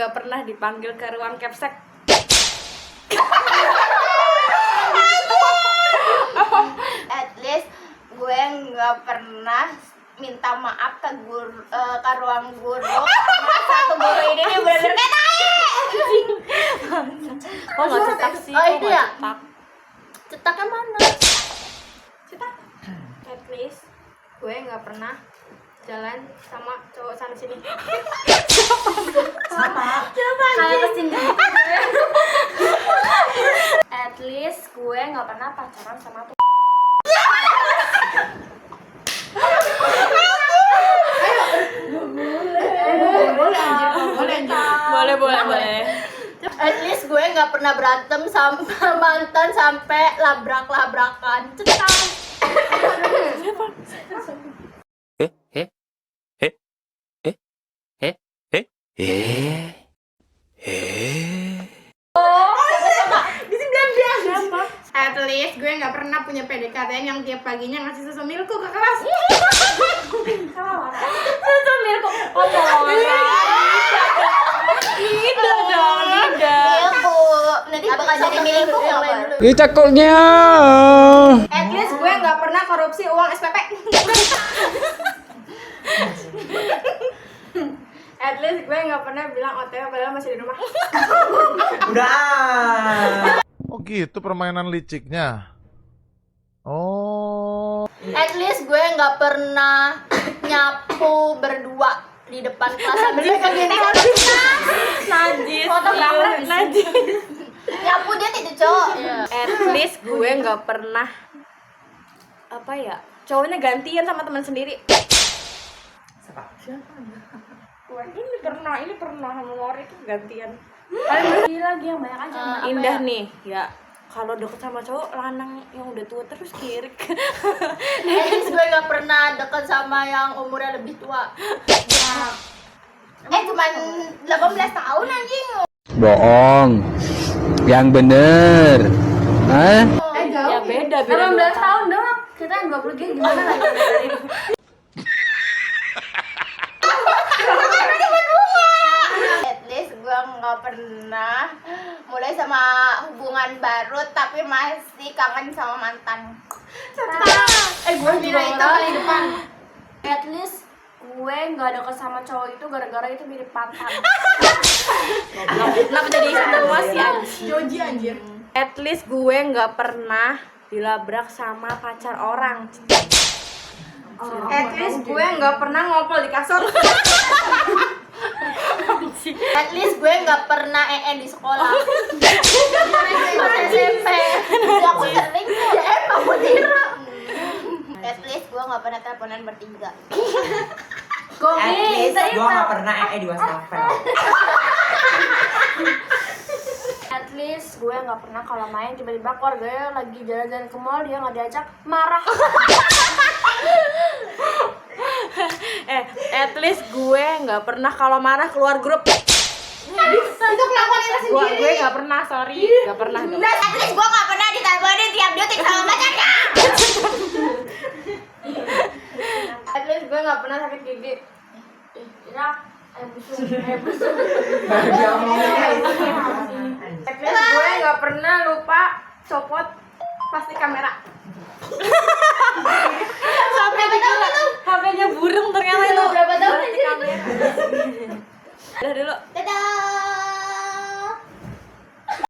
nggak pernah dipanggil ke ruang capsek. At least gue nggak pernah minta maaf ke ruang guru karena satu guru ini nih bener-bener kayak Kok nggak cetak sih? Oh, itu ya? Cetak. cetaknya mana? Cetak. At least gue nggak pernah jalan sama cowok sana sini. Kayak kesini. At least gue nggak pernah pacaran sama tuh. Boleh. At least gue nggak pernah berantem sama mantan sampai labrak-labrakan. Cetak. At least gue nggak pernah punya PDKT yang tiap paginya ngasih susu milku ke kelas. Susu milku. Tidak dong, tidak. Milku. Nanti bakal jadi milku yang lain dulu. Ini cakoknya. At least gue nggak pernah korupsi uang SPP. At least gue nggak pernah bilang OTW padahal masih di rumah. Udah. Oh gitu permainan liciknya. Oh. At least gue nggak pernah nyapu berdua di depan kelas sambil pegang gini kan. Najis. Najis. Nyapu dia tidak cowok. At least gue nggak pernah apa ya, cowoknya gantian sama teman sendiri. Siapa? Gue ini pernah sama Mori itu gantian. Paling lagi yang banyak aja. Indah nih ya, kalau deket sama cowok lanang yang udah tua terus kirik. At least gue nggak pernah deket sama yang umurnya lebih tua. Cuman 18 tahun anjing. Bohong. Yang bener. Hah? Ya beda 18 tahun doang. Kita yang 23 gimana lagi? At least gue nggak pernah mulai sama hubungan baru tapi masih kangen sama mantan. Gue juga itu paling depan. At least gue nggak deket sama cowok itu gara-gara itu mirip pantan. Kenapa jadi situasi anjir? Joji anjir. At least gue nggak pernah dilabrak sama pacar orang. At least gue nggak pernah ngopol di kasur. At least gue nggak pernah di sekolah. Pas SMP, aku sering aku Tira. At least gue nggak pernah teleponan bertiga. At least gue gak pernah di wastafel. At least gue nggak pernah kalau main tiba-tiba keluarganya lagi jalan-jalan ke mall dia nggak diajak marah. At least gue nggak pernah kalau marah keluar grup. Itu kelakuan kita sendiri. Gue nggak pernah, sorry, nggak pernah. Nah, at least gue nggak pernah diteleponin tiap detik sama pacarnya. At least gue nggak pernah sakit gigi. Busuk. At least gue nggak pernah lupa copot plastik kamera. Sampai dikira HP-nya burung ternyata itu. Berapa tahun Plastik kamera. Udah dulu. Dadah.